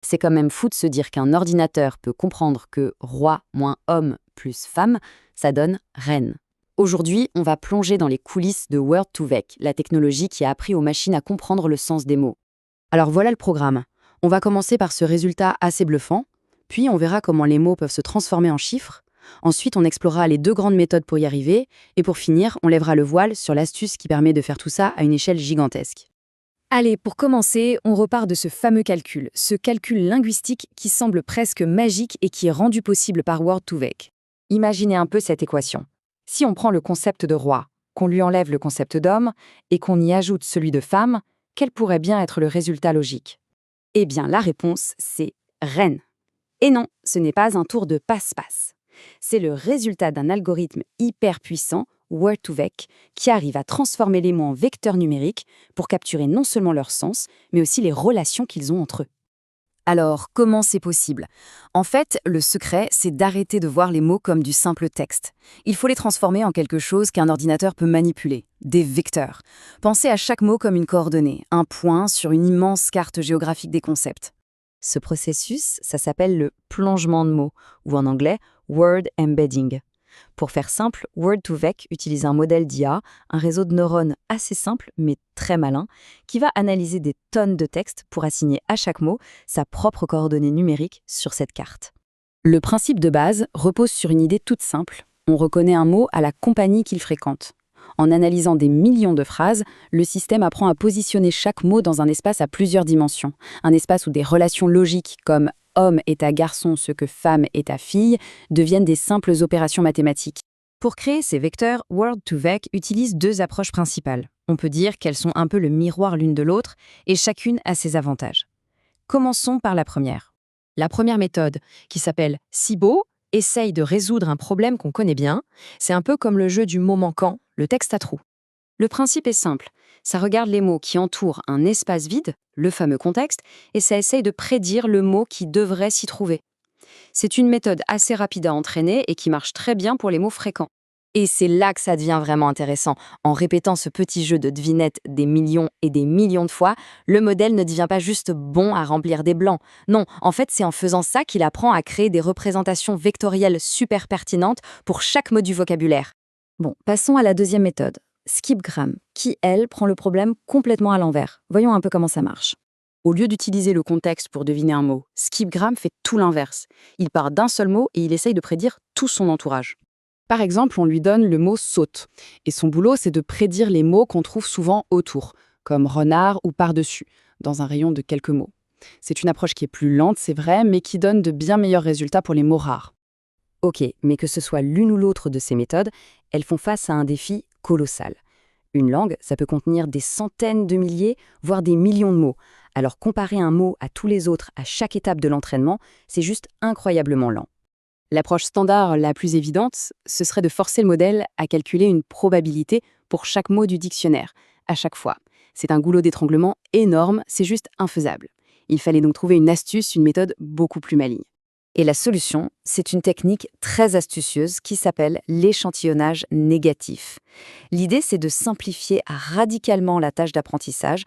C'est quand même fou de se dire qu'un ordinateur peut comprendre que roi moins homme plus femme, ça donne reine. Aujourd'hui, on va plonger dans les coulisses de Word2Vec, la technologie qui a appris aux machines à comprendre le sens des mots. Alors voilà le programme. On va commencer par ce résultat assez bluffant, puis on verra comment les mots peuvent se transformer en chiffres. Ensuite, on explorera les deux grandes méthodes pour y arriver, et pour finir, on lèvera le voile sur l'astuce qui permet de faire tout ça à une échelle gigantesque. Allez, pour commencer, on repart de ce fameux calcul, ce calcul linguistique qui semble presque magique et qui est rendu possible par Word2Vec. Imaginez un peu cette équation. Si on prend le concept de roi, qu'on lui enlève le concept d'homme et qu'on y ajoute celui de femme, quel pourrait bien être le résultat logique? Eh bien, la réponse, c'est reine. Et non, ce n'est pas un tour de passe-passe. C'est le résultat d'un algorithme hyper puissant, Word2Vec, qui arrive à transformer les mots en vecteurs numériques pour capturer non seulement leur sens, mais aussi les relations qu'ils ont entre eux. Alors, comment c'est possible? En fait, le secret, c'est d'arrêter de voir les mots comme du simple texte. Il faut les transformer en quelque chose qu'un ordinateur peut manipuler, des vecteurs. Pensez à chaque mot comme une coordonnée, un point sur une immense carte géographique des concepts. Ce processus, ça s'appelle le plongement de mots, ou en anglais, word embedding. Pour faire simple, Word2Vec utilise un modèle d'IA, un réseau de neurones assez simple mais très malin, qui va analyser des tonnes de textes pour assigner à chaque mot sa propre coordonnée numérique sur cette carte. Le principe de base repose sur une idée toute simple. On reconnaît un mot à la compagnie qu'il fréquente. En analysant des millions de phrases, le système apprend à positionner chaque mot dans un espace à plusieurs dimensions. Un espace où des relations logiques comme homme est à garçon ce que femme est à fille deviennent des simples opérations mathématiques. Pour créer ces vecteurs, Word2Vec utilise deux approches principales. On peut dire qu'elles sont un peu le miroir l'une de l'autre et chacune a ses avantages. Commençons par la première. La première méthode, qui s'appelle SIBO, essaye de résoudre un problème qu'on connaît bien. C'est un peu comme le jeu du mot manquant, le texte à trous. Le principe est simple. Ça regarde les mots qui entourent un espace vide, le fameux contexte, et ça essaye de prédire le mot qui devrait s'y trouver. C'est une méthode assez rapide à entraîner et qui marche très bien pour les mots fréquents. Et c'est là que ça devient vraiment intéressant. En répétant ce petit jeu de devinette des millions et des millions de fois, le modèle ne devient pas juste bon à remplir des blancs. Non, en fait, c'est en faisant ça qu'il apprend à créer des représentations vectorielles super pertinentes pour chaque mot du vocabulaire. Bon, passons à la deuxième méthode, Skipgram, qui, elle, prend le problème complètement à l'envers. Voyons un peu comment ça marche. Au lieu d'utiliser le contexte pour deviner un mot, Skipgram fait tout l'inverse. Il part d'un seul mot et il essaye de prédire tout son entourage. Par exemple, on lui donne le mot saute. Et son boulot, c'est de prédire les mots qu'on trouve souvent autour, comme renard ou par-dessus, dans un rayon de quelques mots. C'est une approche qui est plus lente, c'est vrai, mais qui donne de bien meilleurs résultats pour les mots rares. Ok, mais que ce soit l'une ou l'autre de ces méthodes, elles font face à un défi colossal. Une langue, ça peut contenir des centaines de milliers, voire des millions de mots. Alors comparer un mot à tous les autres à chaque étape de l'entraînement, c'est juste incroyablement lent. L'approche standard la plus évidente, ce serait de forcer le modèle à calculer une probabilité pour chaque mot du dictionnaire, à chaque fois. C'est un goulot d'étranglement énorme, c'est juste infaisable. Il fallait donc trouver une astuce, une méthode beaucoup plus maligne. Et la solution, c'est une technique très astucieuse qui s'appelle l'échantillonnage négatif. L'idée, c'est de simplifier radicalement la tâche d'apprentissage.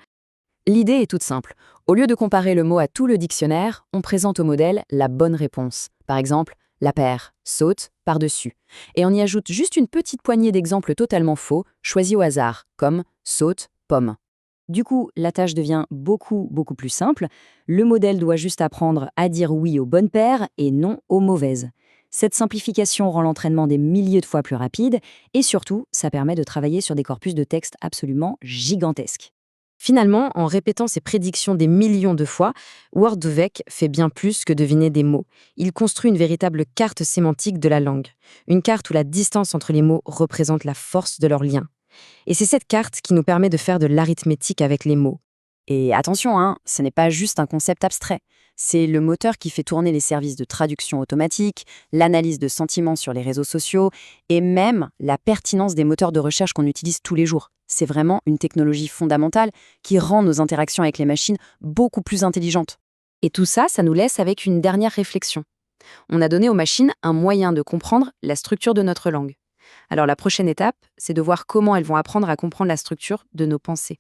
L'idée est toute simple. Au lieu de comparer le mot à tout le dictionnaire, on présente au modèle la bonne réponse. Par exemple, la paire, saute, par-dessus. Et on y ajoute juste une petite poignée d'exemples totalement faux, choisis au hasard, comme saute, pomme. Du coup, la tâche devient beaucoup plus simple. Le modèle doit juste apprendre à dire oui aux bonnes paires et non aux mauvaises. Cette simplification rend l'entraînement des milliers de fois plus rapide et surtout, ça permet de travailler sur des corpus de texte absolument gigantesques. Finalement, en répétant ces prédictions des millions de fois, Word2Vec fait bien plus que deviner des mots. Il construit une véritable carte sémantique de la langue. Une carte où la distance entre les mots représente la force de leur lien. Et c'est cette carte qui nous permet de faire de l'arithmétique avec les mots. Et attention, ce n'est pas juste un concept abstrait. C'est le moteur qui fait tourner les services de traduction automatique, l'analyse de sentiments sur les réseaux sociaux et même la pertinence des moteurs de recherche qu'on utilise tous les jours. C'est vraiment une technologie fondamentale qui rend nos interactions avec les machines beaucoup plus intelligentes. Et tout ça, ça nous laisse avec une dernière réflexion. On a donné aux machines un moyen de comprendre la structure de notre langue. Alors la prochaine étape, c'est de voir comment elles vont apprendre à comprendre la structure de nos pensées.